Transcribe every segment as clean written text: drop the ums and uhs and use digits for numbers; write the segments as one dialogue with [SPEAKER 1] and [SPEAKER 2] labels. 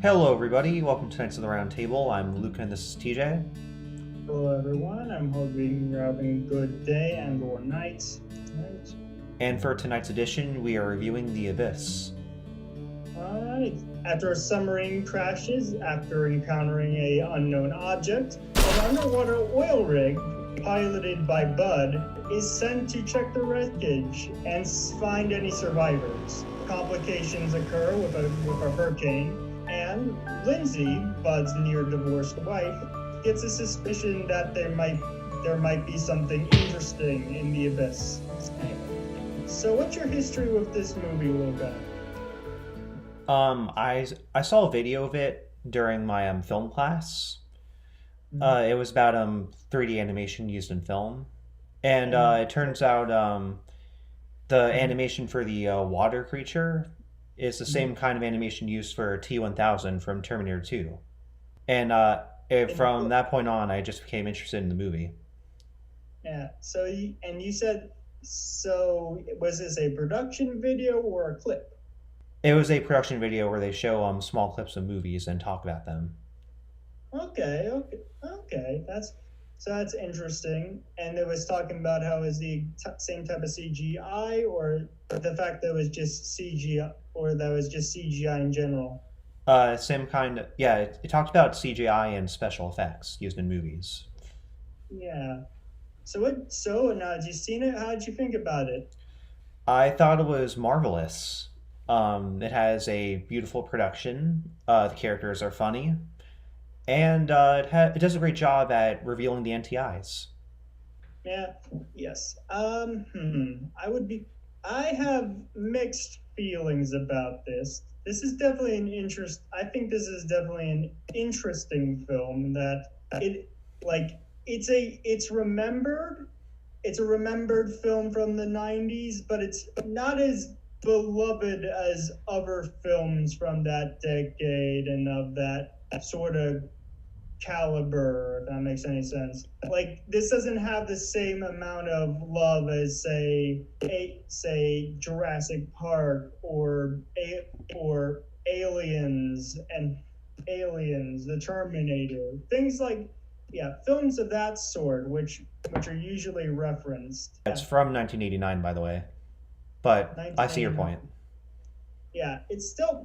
[SPEAKER 1] Hello, everybody. Welcome to Knights of the Round Table. I'm Luca, and this is TJ.
[SPEAKER 2] Hello everyone, I'm hoping you're having a good day and or night.
[SPEAKER 1] And for tonight's edition, we are reviewing The Abyss.
[SPEAKER 2] Alright, after a submarine crashes, after encountering a unknown object, an underwater oil rig, piloted by Bud, is sent to check the wreckage and find any survivors. Complications occur with a hurricane, and Lindsay, Bud's near-divorced wife, gets a suspicion that there might be something interesting in the abyss. So what's your history with this movie, Luca?
[SPEAKER 1] I saw a video of it during my film class. It was about 3D animation used in film, and it turns out the animation for the water creature is the same kind of animation used for T-1000 from Terminator 2, and from that point on, I just became interested in the movie.
[SPEAKER 2] Yeah. So you said, so was this a production video or a clip?
[SPEAKER 1] It was a production video where they show small clips of movies and talk about them.
[SPEAKER 2] Okay. That's interesting. And it was talking about how is the same type of CGI, or the fact that it was just CGI, or that was just CGI in general.
[SPEAKER 1] Same kind of, yeah, it talked about CGI and special effects used in movies.
[SPEAKER 2] Yeah. So now had you seen it? How did you think about it?
[SPEAKER 1] I thought it was marvelous. It has a beautiful production. The characters are funny, and it does a great job at revealing the NTIs.
[SPEAKER 2] Yeah. Yes. I have mixed feelings about this. This is definitely an interest. I think this is definitely an interesting film that it like it's remembered. It's a remembered film from the 90s, but it's not as beloved as other films from that decade and of that sort of caliber, if that makes any sense. Like, this doesn't have the same amount of love as say Jurassic Park or Aliens, The Terminator, things like, yeah, films of that sort, which are usually referenced.
[SPEAKER 1] It's from 1989, by the way, but I see your point.
[SPEAKER 2] Yeah, it's still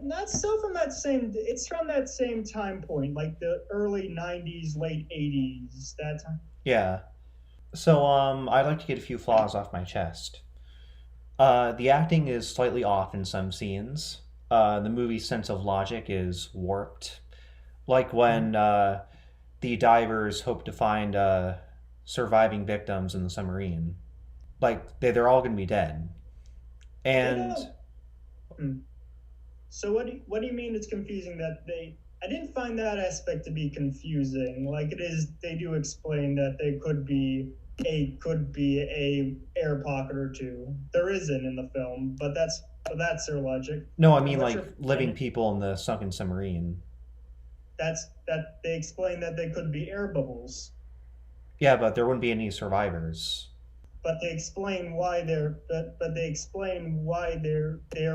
[SPEAKER 2] from that same. It's from that same time point, like the early '90s, late '80s. That time.
[SPEAKER 1] Yeah. So I'd like to get a few flaws off my chest. The acting is slightly off in some scenes. The movie's sense of logic is warped, like when the divers hope to find surviving victims in the submarine. Like they're all going to be dead, and
[SPEAKER 2] So what do you mean it's confusing that they? I didn't find that aspect to be confusing. Like, it is, they do explain that they could be a air pocket or two. There isn't in the film, but that's their logic.
[SPEAKER 1] no, I mean like living people in the sunken submarine.
[SPEAKER 2] That they explain that they could be air bubbles.
[SPEAKER 1] Yeah, but there wouldn't be any survivors.
[SPEAKER 2] But they explain why they're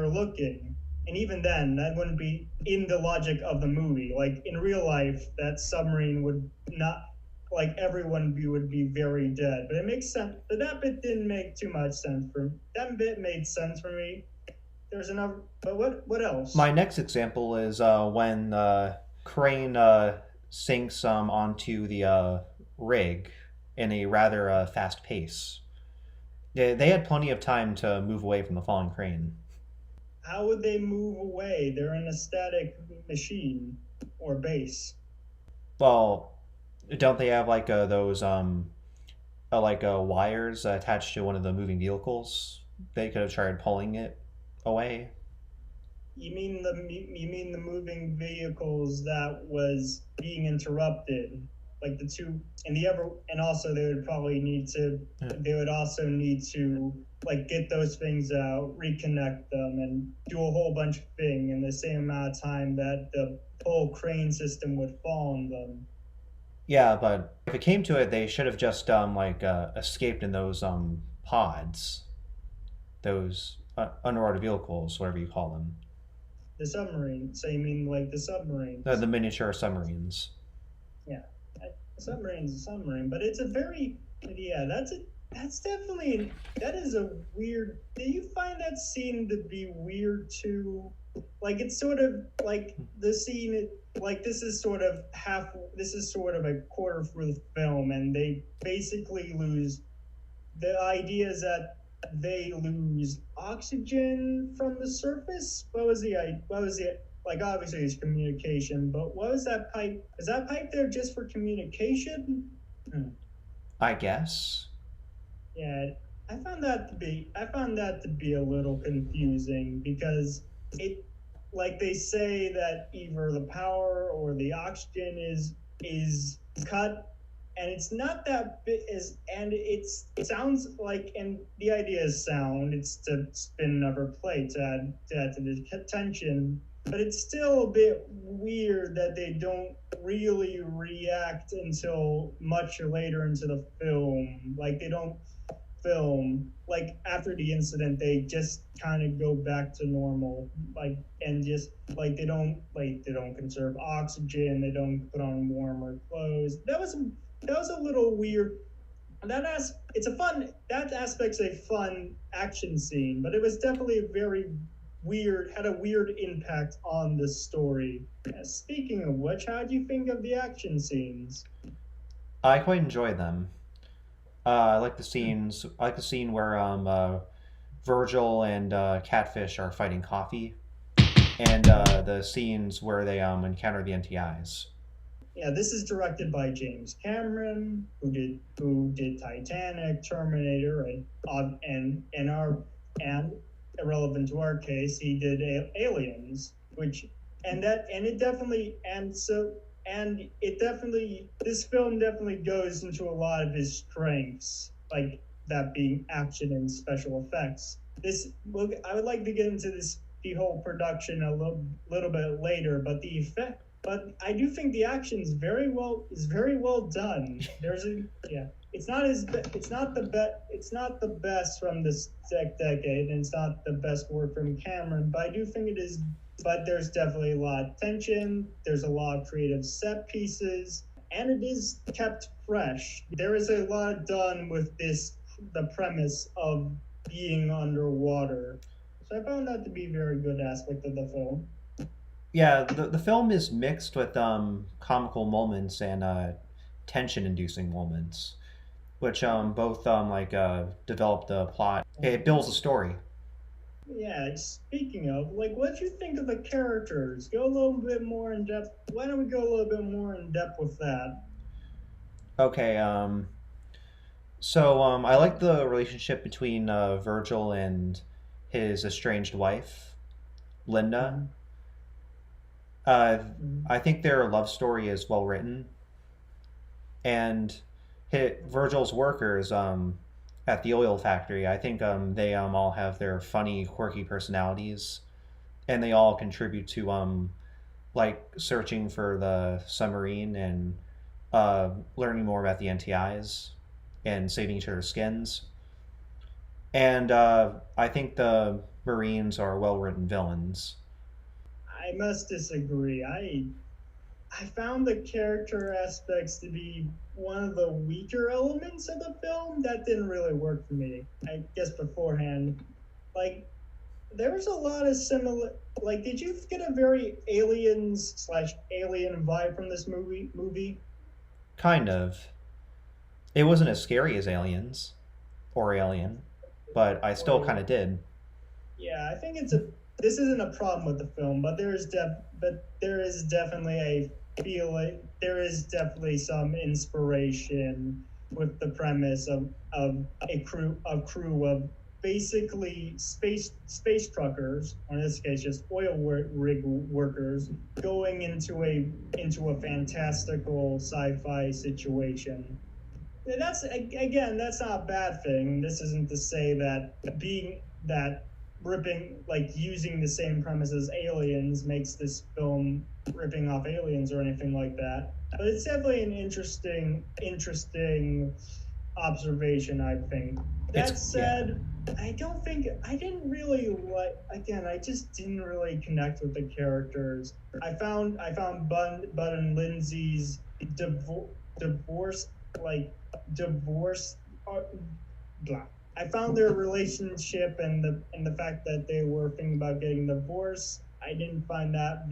[SPEAKER 2] looking. And even then, that wouldn't be in the logic of the movie. Like, in real life, that submarine would not, like, everyone would be very dead. But it makes sense. But that bit didn't make too much sense for me. That bit made sense for me. There's another, but what else?
[SPEAKER 1] My next example is when Crane sinks onto the rig in a rather fast pace. They had plenty of time to move away from the falling crane.
[SPEAKER 2] How would they move away? They're in a static machine or base.
[SPEAKER 1] Well, don't they have like those wires attached to one of the moving vehicles? They could have tried pulling it away.
[SPEAKER 2] You mean the moving vehicles that was being interrupted, like the two and also they would also need to like get those things out, reconnect them, and do a whole bunch of things in the same amount of time that the whole crane system would fall on them.
[SPEAKER 1] Yeah, but if it came to it, they should have just escaped in those pods, those underwater vehicles, whatever you call them.
[SPEAKER 2] The submarine. So you mean like the
[SPEAKER 1] The
[SPEAKER 2] submarines?
[SPEAKER 1] miniature submarines.
[SPEAKER 2] Yeah, a submarine's a submarine, but it's a very yeah. That's definitely that is a weird. Do you find that scene to be weird too? Like it's sort of like the scene. Like this is sort of half. This is sort of a quarter through the film, and they basically lose the idea is that they lose oxygen from the surface. What was the like? Obviously, it's communication, but what was that pipe? Is that pipe there just for communication? Hmm.
[SPEAKER 1] I guess.
[SPEAKER 2] Yeah, I found that to be a little confusing because it like they say that either the power or the oxygen is cut, and it's not that bit is and it sounds like, and the idea is sound, it's to spin another plate to add to the tension, but it's still a bit weird that they don't really react until much later into the film. Like they don't film like after the incident, they just kind of go back to normal, like, and just like they don't conserve oxygen, they don't put on warmer clothes. That was a little weird. It's a fun, that aspect's a fun action scene, but it was definitely a very weird, had a weird impact on the story. Speaking of which, how do you think of the action scenes?
[SPEAKER 1] I quite enjoy them. I like the scenes. I like the scene where Virgil and Catfish are fighting coffee, and the scenes where they encounter the NTIs.
[SPEAKER 2] Yeah, this is directed by James Cameron, who did Titanic, Terminator, and our and irrelevant to our case, he did Aliens, which and it definitely and it definitely this film definitely goes into a lot of his strengths, like that being action and special effects. I would like to get into this the whole production a little bit later, but the effect but I do think the action is very well done. There's a yeah. It's not the best from this decade, and it's not the best work from Cameron. But I do think it is. But there's definitely a lot of tension. There's a lot of creative set pieces, and it is kept fresh. There is a lot done with the premise of being underwater. So I found that to be a very good aspect of the film.
[SPEAKER 1] Yeah, the film is mixed with comical moments and tension-inducing moments, which both develop the plot. It builds a story.
[SPEAKER 2] Yeah, speaking of, like, what do you think of the characters? Go a little bit more in depth. Why don't we go a little bit more in depth with that?
[SPEAKER 1] Okay, so I like the relationship between Virgil and his estranged wife, Linda.
[SPEAKER 2] Mm-hmm.
[SPEAKER 1] Uh,
[SPEAKER 2] Mm-hmm.
[SPEAKER 1] I think their love story is well written, and Virgil's workers at the oil factory. I think they all have their funny, quirky personalities, and they all contribute to like searching for the submarine and learning more about the NTIs and saving each other's skins. And I think the Marines are well written villains.
[SPEAKER 2] I must disagree. I found the character aspects to be one of the weaker elements of the film. That didn't really work for me. I guess beforehand, like there was a lot of similar. Like, did you get a very aliens slash alien vibe from this movie?
[SPEAKER 1] Kind of. It wasn't as scary as Aliens or Alien, but I
[SPEAKER 2] Or
[SPEAKER 1] still kind of did.
[SPEAKER 2] yeah, I think it's a. This isn't a problem with the film, but there is definitely a feeling. There is definitely some inspiration with the premise of a crew of basically space truckers, or in this case, just rig workers, going into a fantastical sci-fi situation. That's again, that's not a bad thing. This isn't to say that being that ripping like using the same premise as Aliens makes this film ripping off Aliens or anything like that. But it's definitely an interesting observation, I think.
[SPEAKER 1] It's
[SPEAKER 2] That
[SPEAKER 1] yeah.
[SPEAKER 2] said, I don't think I didn't really like. Again, I just didn't really connect with the characters. I found Bud and Lindsay's divorce like divorce. Uh, blah. I found their relationship and the fact that they were thinking about getting divorced. I didn't find that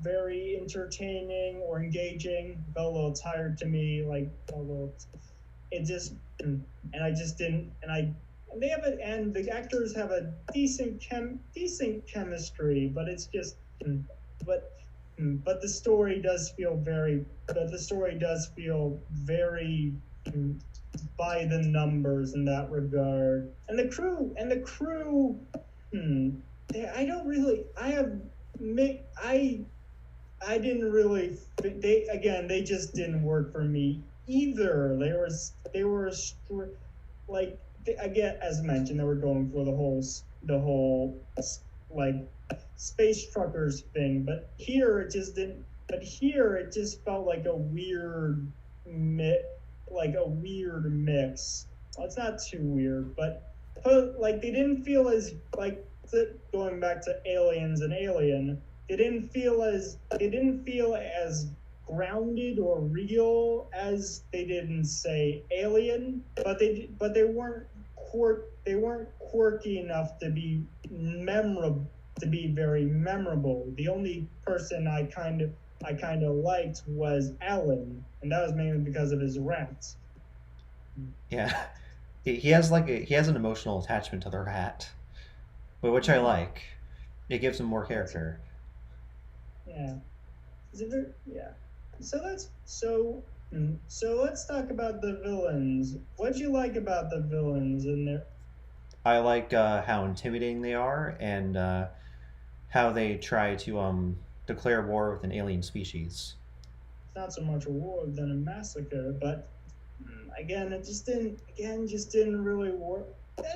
[SPEAKER 2] very entertaining or engaging. It felt a little tired to me. Like a little it just and I just didn't and they have it and the actors have a decent chemistry, but it's just but but the story does feel very by the numbers in that regard. And the crew hmm, I don't really I have I didn't really. They just didn't work for me either. They were like again as mentioned they were going for the whole like space truckers thing, but here it just didn't. But here it just felt like a weird mix. Well, it's not too weird, but like they didn't feel as like going back to Aliens and Alien, they didn't feel as grounded or real as they did in say Alien, but they weren't quirky enough to be memorable to be very memorable. The only person I kind of liked was Alan, and that was mainly because of his rants.
[SPEAKER 1] Yeah, he has an emotional attachment to the rat, but which I
[SPEAKER 2] Yeah,
[SPEAKER 1] like. It gives him more
[SPEAKER 2] that's
[SPEAKER 1] character.
[SPEAKER 2] yeah. Yeah. So let's talk about the villains. What'd you like about the villains in there?
[SPEAKER 1] I like how intimidating they are and how they try to declare war with an alien species.
[SPEAKER 2] It's not so much a war than a massacre, but again, it just didn't really work.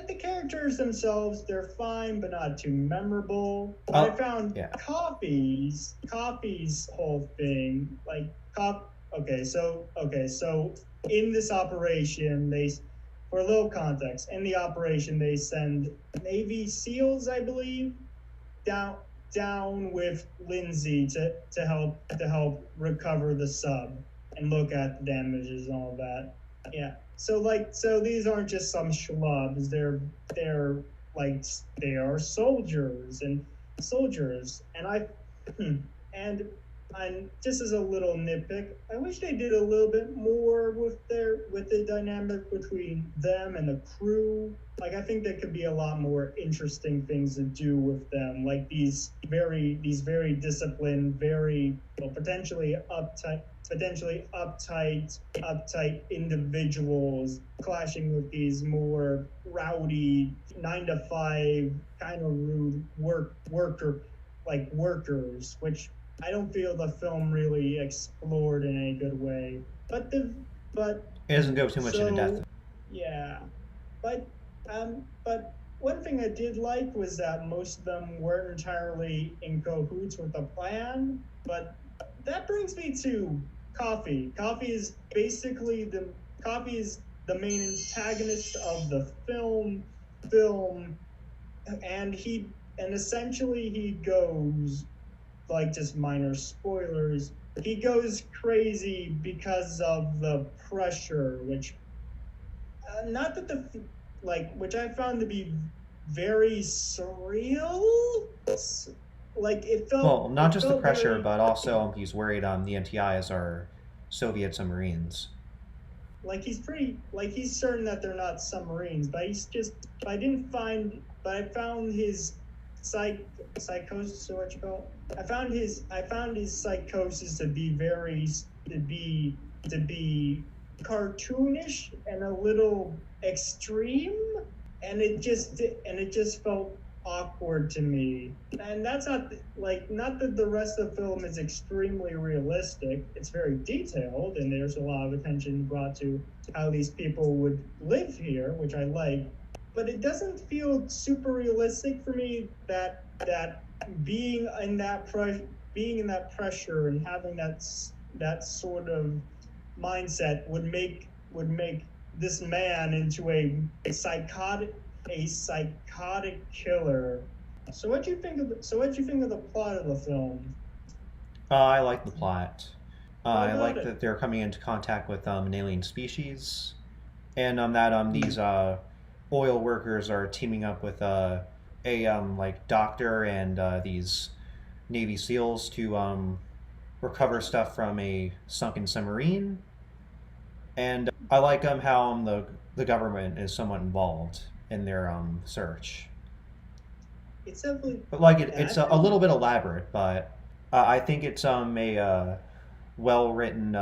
[SPEAKER 2] The characters themselves, they're fine, but not too memorable. But I
[SPEAKER 1] Oh,
[SPEAKER 2] found
[SPEAKER 1] yeah.
[SPEAKER 2] Coffee's whole thing, like okay, so in this operation, for a little context, in the operation they send Navy SEALs, I believe, down down with Lindsay to help recover the sub and look at the damages and all that. Yeah. So these aren't just some schlubs. They're like they are soldiers and and just as a little nitpick, I wish they did a little bit more with the dynamic between them and the crew. Like I think there could be a lot more interesting things to do with them, like these very disciplined, very well, potentially uptight individuals clashing with these more rowdy 9 to 5 kind of rude workers, which I don't feel the film really explored in a good way. But
[SPEAKER 1] It doesn't go too much into depth.
[SPEAKER 2] so yeah, but one thing I did like was that most of them weren't entirely in cahoots with the plan. But that brings me to Coffee. Coffee is the main antagonist of the film, and essentially he goes, like, just minor spoilers, he goes crazy because of the pressure, which not that the which I found to be very surreal. Like
[SPEAKER 1] Well, not
[SPEAKER 2] it
[SPEAKER 1] just the
[SPEAKER 2] felt
[SPEAKER 1] pressure,
[SPEAKER 2] very
[SPEAKER 1] but also he's worried the NTIs are Soviet submarines.
[SPEAKER 2] he's certain that they're not submarines, but he's just but I didn't find but I found his psychosis, or what you call it. I found his psychosis to be cartoonish and a little extreme, and it just felt awkward to me. And that's not that the rest of the film is extremely realistic. It's very detailed, and there's a lot of attention brought to how these people would live here, which I like. But it doesn't feel super realistic for me that being in that pressure and having that sort of mindset would make this man into a psychotic killer. So what do you think of the plot of the film?
[SPEAKER 1] I like the plot.
[SPEAKER 2] What
[SPEAKER 1] I
[SPEAKER 2] about
[SPEAKER 1] like
[SPEAKER 2] it?
[SPEAKER 1] that they're coming into contact with an alien species, and that these oil workers are teaming up with a like doctor and these Navy SEALs to recover stuff from a sunken submarine. And I like how the government is somewhat involved in their search.
[SPEAKER 2] It's definitely,
[SPEAKER 1] But like
[SPEAKER 2] yeah,
[SPEAKER 1] it's a little bit elaborate, but I think it's a well written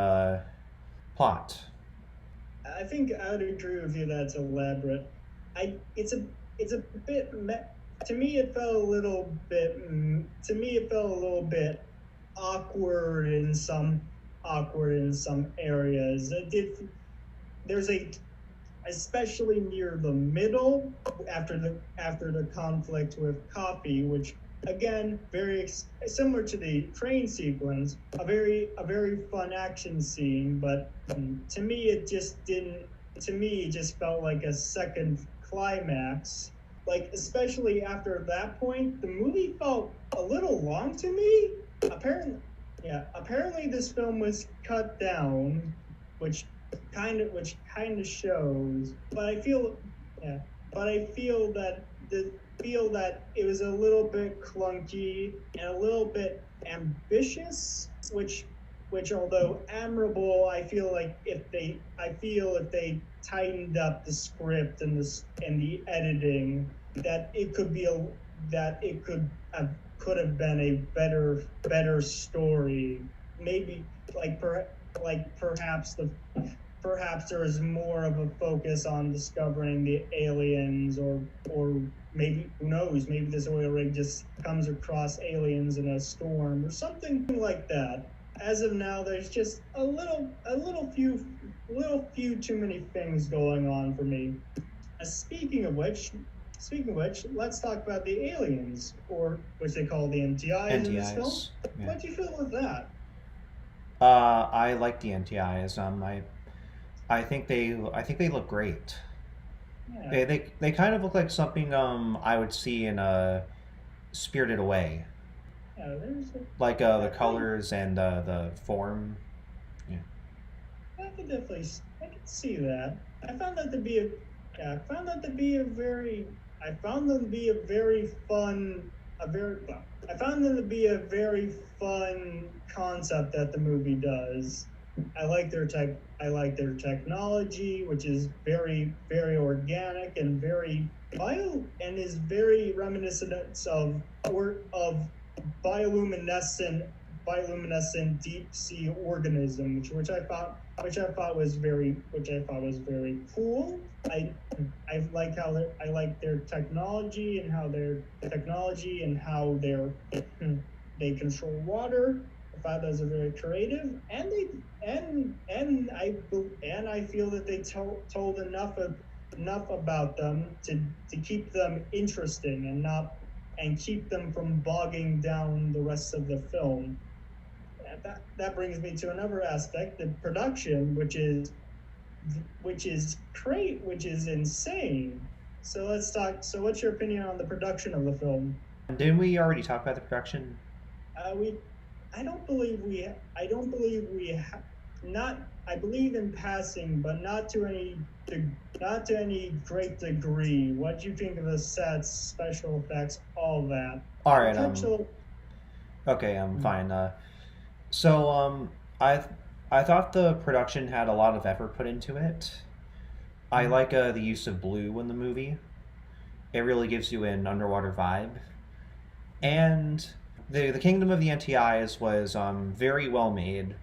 [SPEAKER 1] plot.
[SPEAKER 2] I think I would agree with you that it's elaborate. I it's a bit to me it felt a little bit awkward in some areas. It did there's a especially near the middle after the conflict with Coffee, which again similar to the train sequence, a very fun action scene, but to me it just didn't. To me, it just felt like a second climax. Like especially after that point, the movie felt a little long to me. Apparently, yeah. Apparently, this film was cut down, which which kind of shows. But I feel, yeah. But I feel that it was a little bit clunky and a little bit ambitious, which although admirable, I feel if they tightened up the script and the editing, that it could be a that it could have been a better story. Maybe like per, like perhaps there is more of a focus on discovering the aliens, or maybe, who knows, maybe this oil rig just comes across aliens in a storm or something like that. As of now, there's just a little few too many things going on for me. Speaking of which, let's talk about the aliens, or which they call the NTIs in this film.
[SPEAKER 1] NTIs. Yeah.
[SPEAKER 2] What do you feel with that?
[SPEAKER 1] I like the NTIs. I think they look great.
[SPEAKER 2] Yeah,
[SPEAKER 1] They kind of look like something I would see in a Spirited Away,
[SPEAKER 2] yeah.
[SPEAKER 1] like the
[SPEAKER 2] Yeah,
[SPEAKER 1] colors and the form. Yeah.
[SPEAKER 2] I could see that. I found that to be a, yeah, I found that to be a very, I found them to be a very fun, a very, well, I found them to be a very fun concept that the movie does. I like their technology, which is very organic and is very reminiscent of bioluminescent deep sea organism, which I thought was very cool. I like their technology and how they control water. I thought that was a very creative, and I feel that they told enough about them to keep them interesting and keep them from bogging down the rest of the film. That brings me to another aspect, the production, which is insane. So let's talk. So what's your opinion on the production of the film?
[SPEAKER 1] Didn't we already talk about the production?
[SPEAKER 2] We I don't believe we not. I believe in passing, but not to any great degree. What do you think of the sets, special effects, all that?
[SPEAKER 1] All right.
[SPEAKER 2] Potential.
[SPEAKER 1] Okay. Fine. So I thought the production had a lot of effort put into it. I like the use of blue in the movie. It really gives you an underwater vibe. And the Kingdom of the NTIs was very well made.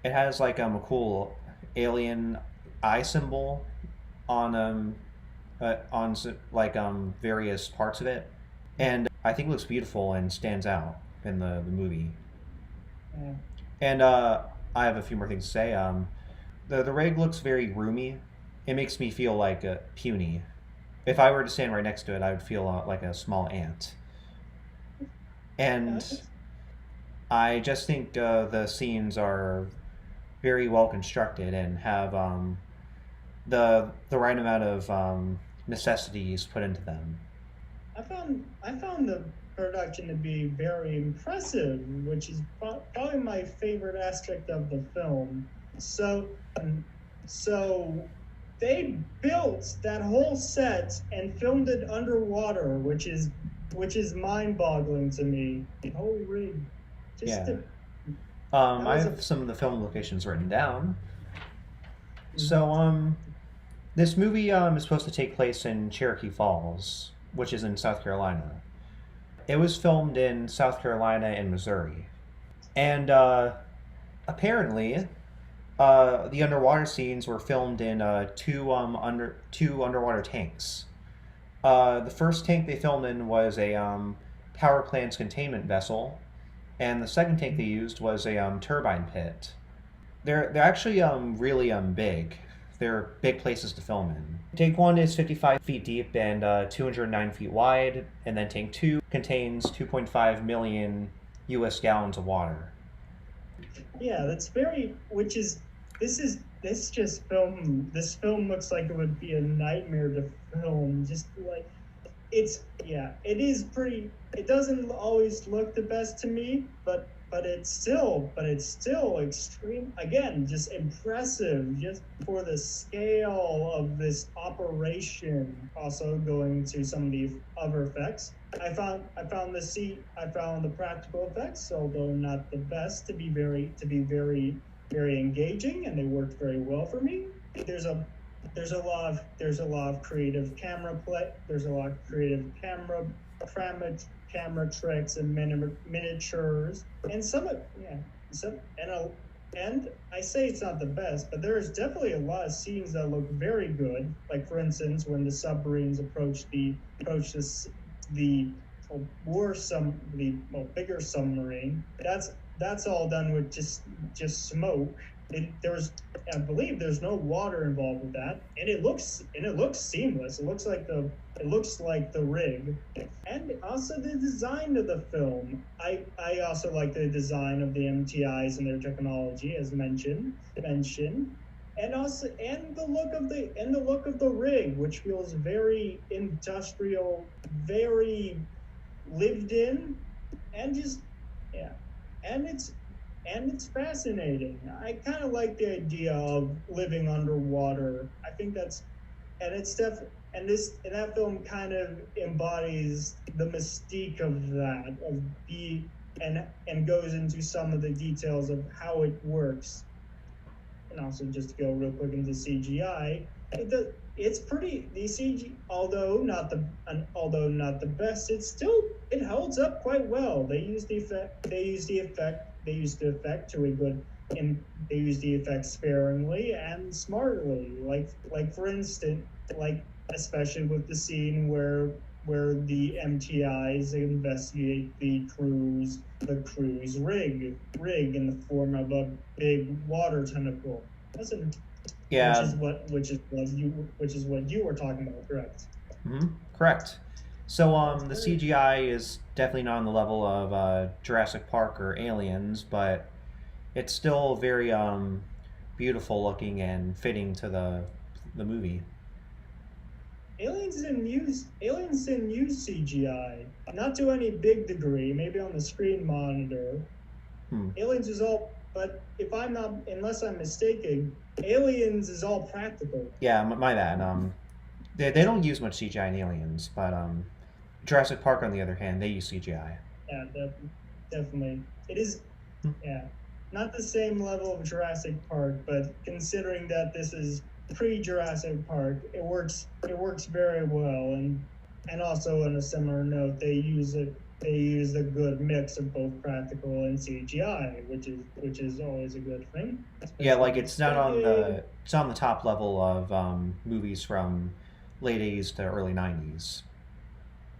[SPEAKER 1] It has like a cool alien eye symbol on like various parts of it, and I think it looks beautiful and stands out in the movie.
[SPEAKER 2] Uh,
[SPEAKER 1] And I have a few more things to say. The rig looks very roomy. It makes me feel like puny. If I were to stand right next to it, I would feel like a small ant.
[SPEAKER 2] yeah,
[SPEAKER 1] And I just think the scenes are very well constructed and have the right amount of necessities put into them.
[SPEAKER 2] I found the production to be very impressive, which is probably my favorite aspect of the film. So so they built that whole set and filmed it underwater, which is mind-boggling to me. The whole rig, just
[SPEAKER 1] Yeah.
[SPEAKER 2] to, that
[SPEAKER 1] I
[SPEAKER 2] was a
[SPEAKER 1] have some of the film locations written down. So,
[SPEAKER 2] mhm.
[SPEAKER 1] this movie is supposed to take place in Cherokee Falls, which is in South Carolina. It was filmed in South Carolina and Missouri, and apparently, the underwater scenes were filmed in two underwater tanks. The first tank they filmed in was a power plant's containment vessel, and the second tank they used was a turbine pit. They're actually really big. They're big places to film in. Tank one is 55 feet deep and 209 feet wide, and then tank two contains 2.5 million U.S. gallons of water.
[SPEAKER 2] Yeah, that's very. Which is this just film. This film looks like it would be a nightmare to film. Just like it is pretty. It doesn't always look the best to me, but it's still extreme. Again, just impressive, just for the scale of this operation. Also going to some of the other effects. I found the practical effects, although not the best, to be very engaging, and they worked very well for me. There's a there's a lot of creative camera play. There's a lot of creative camera tricks and miniatures, and some of yeah, some and I say it's not the best, but there's definitely a lot of scenes that look very good. Like for instance, when the submarines approach the bigger submarine. That's all done with just smoke. There's I believe there's no water involved with that, and it looks seamless. It looks like the rig, and also the design of the film. I also like the design of the MTIs and their technology, as mentioned, and the look of the rig, which feels very industrial, very lived in, and just yeah, and it's fascinating. I kind of like the idea of living underwater. I think that's and it's def and that film kind of embodies the mystique of that of the and goes into some of the details of how it works. And also, just to go real quick into CGI, it's pretty the CG, although not the best, it holds up quite well. They used the effect to a good, and they used the effects sparingly and smartly. Like for instance, like especially with the scene where the MTIs investigate the crew's rig in the form of a big water tentacle. That's an, which
[SPEAKER 1] Yeah,
[SPEAKER 2] is what you were talking about, correct?
[SPEAKER 1] correct. So
[SPEAKER 2] That's
[SPEAKER 1] the
[SPEAKER 2] very
[SPEAKER 1] CGI is definitely not on the level of Jurassic Park or Aliens, but it's still very beautiful looking and fitting to the movie.
[SPEAKER 2] aliens didn't use CGI, not to any big degree. Maybe on the screen monitor,
[SPEAKER 1] Hmm.
[SPEAKER 2] aliens is all. But unless I'm mistaken, aliens is all practical.
[SPEAKER 1] Yeah, my bad. They don't use much CGI in Aliens, but Jurassic Park, on the other hand, they use CGI.
[SPEAKER 2] Yeah, definitely. It is,
[SPEAKER 1] Hmm.
[SPEAKER 2] yeah, not the same level of Jurassic Park, but considering that this is pre-Jurassic Park, it works. It works very well, and also on a similar note, they use it. They use a good mix of both practical and CGI, which is always a good thing,
[SPEAKER 1] Yeah,
[SPEAKER 2] especially
[SPEAKER 1] like
[SPEAKER 2] in filmmaking.
[SPEAKER 1] it's on the top level of movies from late '80s to early '90s.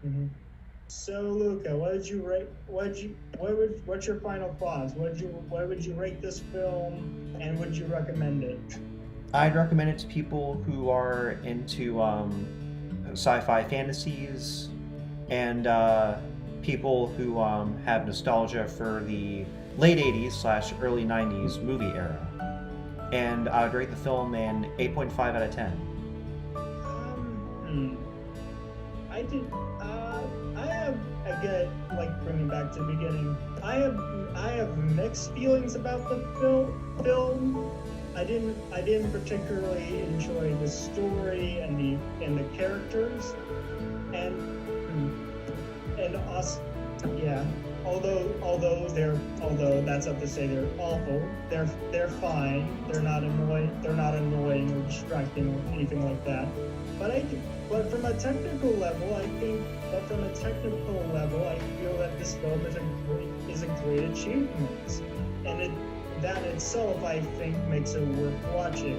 [SPEAKER 2] Mhm. So Luca, what did you rate? What did you? What would? What's your final thoughts? What would you rate this film, and would you recommend it?
[SPEAKER 1] I'd recommend it to people who are into sci-fi fantasies and people who have nostalgia for the late '80s slash early '90s movie era. and I would rate the film an 8.5 out of 10.
[SPEAKER 2] Hmm. I did. I have again, like bringing back to the beginning. I have mixed feelings about the film. I didn't particularly enjoy the story and the characters, and and us. Yeah. Although that's not to say they're awful. They're fine. They're not annoying. They're not annoying or distracting or anything like that. But but from a technical level, I feel that this film is a great achievement, and that itself, I think, makes it worth watching.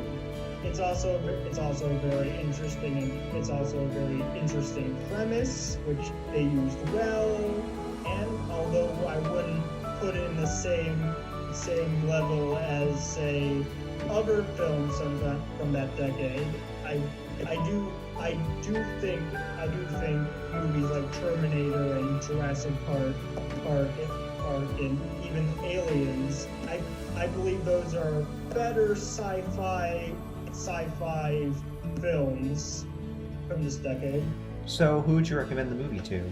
[SPEAKER 2] It's also very interesting, and it's also a very interesting premise, which they used well. And although I wouldn't put it in the same level as, say, other films from that decade, I do think movies like Terminator and Jurassic Park and even Aliens, I believe those are better sci-fi films from this decade.
[SPEAKER 1] So, who would you recommend the movie to?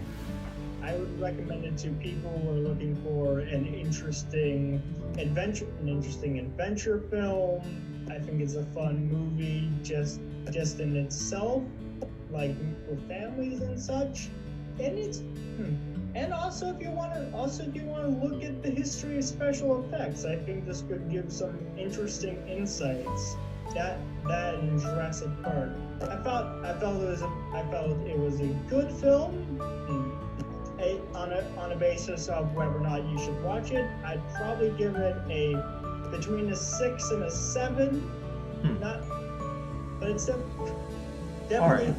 [SPEAKER 2] I would recommend it to people who are looking for an interesting adventure film. I think it's a fun movie just in itself, like with families and such. And and also if you want to look at the history of special effects, I think this could give some interesting insights. That in Jurassic Park, I felt it was a good film. On a basis of whether or not you should watch it, I'd probably give it between a 6 and a 7. Not, but it's definitely
[SPEAKER 1] Right.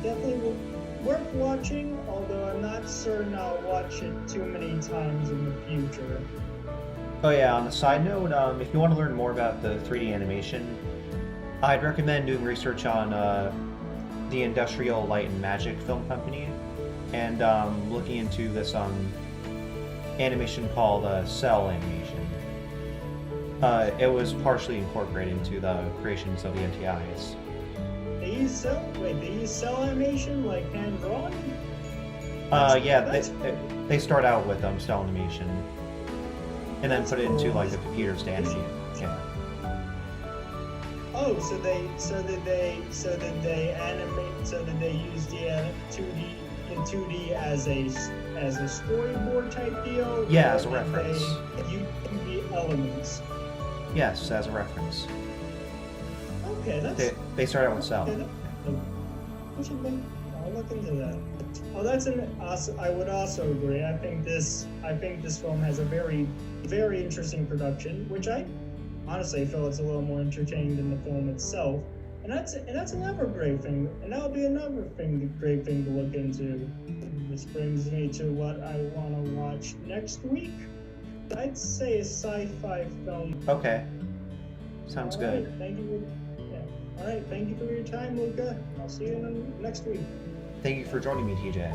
[SPEAKER 2] definitely worth watching. Although I'm not certain I'll watch it too many times in the future.
[SPEAKER 1] Oh yeah, on a side note, if you want to learn more about the 3D animation, I'd recommend doing research on the Industrial Light and Magic Film Company, and looking into this animation called cell animation. It was partially incorporated into the creations of the NTIs.
[SPEAKER 2] They use cell animation like hand drawn.
[SPEAKER 1] They start out with cell animation, and then put it into like the computers to animate. Yeah.
[SPEAKER 2] Oh, so that they use the 2D as a storyboard type deal.
[SPEAKER 1] Yeah, as a reference.
[SPEAKER 2] They use the elements.
[SPEAKER 1] Yes, as a reference.
[SPEAKER 2] Okay,
[SPEAKER 1] They start out with cell.
[SPEAKER 2] I'll look into that. Oh, that's an awesome. I would also agree. I think this film has a very, very interesting production, which I honestly feel it's a little more entertaining than the film itself. And that's another great thing. And that'll be another great thing to look into. This brings me to what I want to watch next week. I'd say a sci-fi film.
[SPEAKER 1] Okay. Sounds good.
[SPEAKER 2] Thank you. All right, thank you for your time, Luca. I'll see you next week.
[SPEAKER 1] Thank you for joining me, TJ.